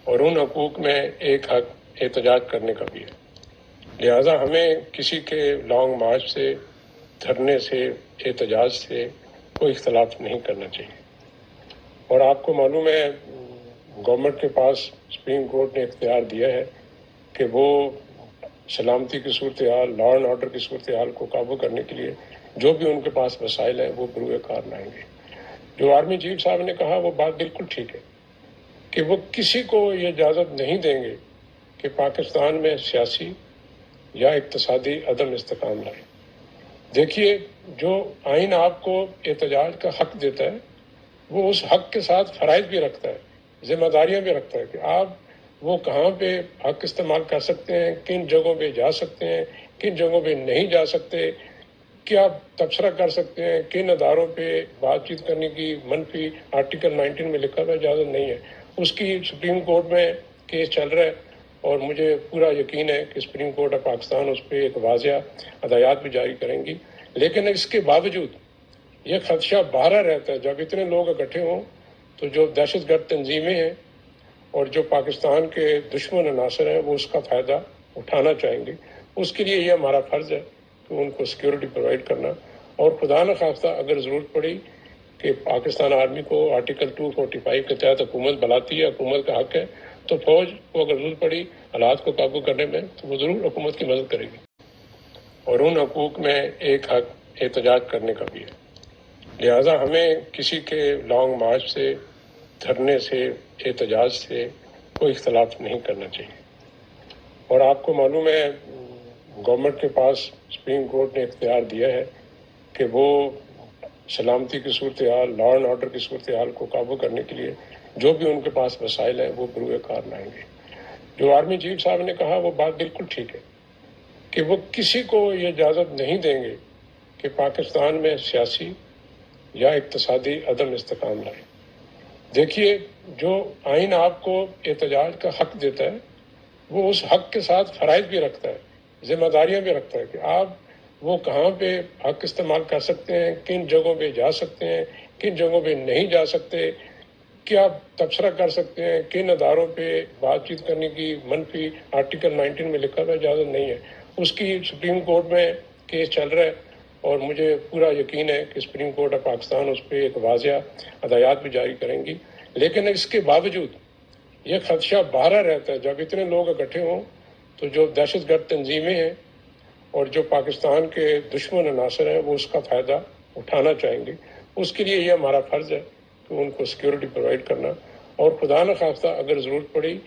اور ان حقوق میں ایک حق احتجاج کرنے کا بھی ہے۔ لہٰذا ہمیں کسی کے لانگ مارچ سے، دھرنے سے، احتجاج سے کوئی اختلاف نہیں کرنا چاہیے۔ اور آپ کو معلوم ہے گورنمنٹ کے پاس سپریم کورٹ نے اختیار دیا ہے کہ وہ سلامتی کی صورتحال، لا اینڈ آرڈر کی صورتحال کو قابو کرنے کے لیے جو بھی ان کے پاس وسائل ہیں وہ بروئے کار لائیں گے۔ جو آرمی چیف صاحب نے کہا وہ بات بالکل ٹھیک ہے کہ وہ کسی کو یہ اجازت نہیں دیں گے کہ پاکستان میں سیاسی یا اقتصادی عدم استحکام لائے۔ دیکھیے، جو آئین آپ کو احتجاج کا حق دیتا ہے وہ اس حق کے ساتھ فرائض بھی رکھتا ہے، ذمہ داریاں بھی رکھتا ہے کہ آپ وہ کہاں پہ حق استعمال کر سکتے ہیں، کن جگہوں پہ جا سکتے ہیں، کن جگہوں پہ نہیں جا سکتے، کیا تبصرہ کر سکتے ہیں، کن اداروں پہ بات چیت کرنے کی منفی آرٹیکل 19 میں لکھا ہوا اجازت نہیں ہے۔ اس کی سپریم کورٹ میں کیس چل رہا ہے اور مجھے پورا یقین ہے کہ سپریم کورٹ آف پاکستان اس پہ ایک واضح ہدایات بھی جاری کریں گی۔ لیکن اس کے باوجود یہ خدشہ باہر رہتا ہے جب اتنے لوگ اکٹھے ہوں تو جو دہشت گرد تنظیمیں ہیں اور جو پاکستان کے دشمن عناصر ہیں وہ اس کا فائدہ اٹھانا چاہیں گے۔ اس کے لیے یہ ہمارا فرض ہے کہ ان کو سیکیورٹی پرووائڈ کرنا، اور خدا نخواستہ اگر ضرورت پڑی کہ پاکستان آرمی کو آرٹیکل 245 کے تحت حکومت بلاتی ہے، حکومت کا حق ہے، تو فوج کو اگر ضرورت پڑی حالات کو قابو کرنے میں تو وہ ضرور حکومت کی مدد کرے گی۔ اور ان حقوق میں ایک حق احتجاج کرنے کا بھی ہے۔ لہٰذا ہمیں کسی کے لانگ مارچ سے، دھرنے سے، احتجاج سے کوئی اختلاف نہیں کرنا چاہیے۔ اور آپ کو معلوم ہے گورنمنٹ کے پاس سپریم کورٹ نے اختیار دیا ہے کہ وہ سلامتی کی صورتحال، لا اینڈ آرڈر کی صورتحال کو قابو کرنے کے لیے جو بھی ان کے پاس وسائل ہیں وہ بروئے کار لائیں گے۔ جو آرمی چیف صاحب نے کہا وہ بات بالکل ٹھیک ہے کہ وہ کسی کو یہ اجازت نہیں دیں گے کہ پاکستان میں سیاسی یا اقتصادی عدم استحکام لائے۔ دیکھیے، جو آئین آپ کو احتجاج کا حق دیتا ہے وہ اس حق کے ساتھ فرائض بھی رکھتا ہے، ذمہ داریاں بھی رکھتا ہے کہ آپ وہ کہاں پہ حق استعمال کر سکتے ہیں، کن جگہوں پہ جا سکتے ہیں، کن جگہوں پہ نہیں جا سکتے، کیا تبصرہ کر سکتے ہیں، کن اداروں پہ بات چیت کرنے کی منفی آرٹیکل 19 میں لکھا ہوا اجازت نہیں ہے۔ اس کی سپریم کورٹ میں کیس چل رہا ہے اور مجھے پورا یقین ہے کہ سپریم کورٹ آف پاکستان اس پہ ایک واضح ہدایات بھی جاری کریں گی۔ لیکن اس کے باوجود یہ خدشہ باہر رہتا ہے جب اتنے لوگ اکٹھے ہوں تو جو دہشت گرد تنظیمیں ہیں اور جو پاکستان کے دشمن عناصر ہیں وہ اس کا فائدہ اٹھانا چاہیں گے۔ اس کے لیے یہ ہمارا فرض ہے کہ ان کو سیکیورٹی پرووائڈ کرنا، اور خدا نخواستہ اگر ضرورت پڑی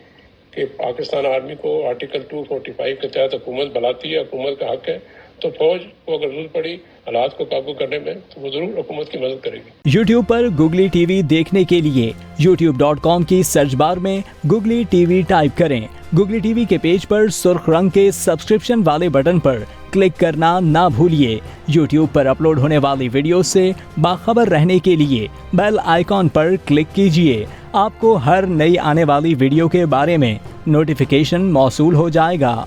کہ پاکستان آرمی کو آرٹیکل 245 کے تحت حکومت بلاتی ہے، حکومت کا حق ہے، تو فوج کو اگر ضرورت پڑی حالات کو قابو کرنے میں تو وہ ضرور حکومت کی مدد کرے گی۔ یوٹیوب پر گوگلی ٹی وی دیکھنے کے لیے youtube.com کی سرچ بار میں گوگلی ٹی وی ٹائپ کریں۔ گوگلی ٹی وی کے پیج پر سرخ رنگ کے سبسکرپشن والے بٹن پر کلک کرنا نہ بھولیے۔ یوٹیوب پر اپلوڈ ہونے والی ویڈیو سے باخبر رہنے کے لیے بیل آئیکن پر کلک کیجیے۔ آپ کو ہر نئی آنے والی ویڈیو کے بارے میں نوٹیفیکیشن موصول ہو جائے گا۔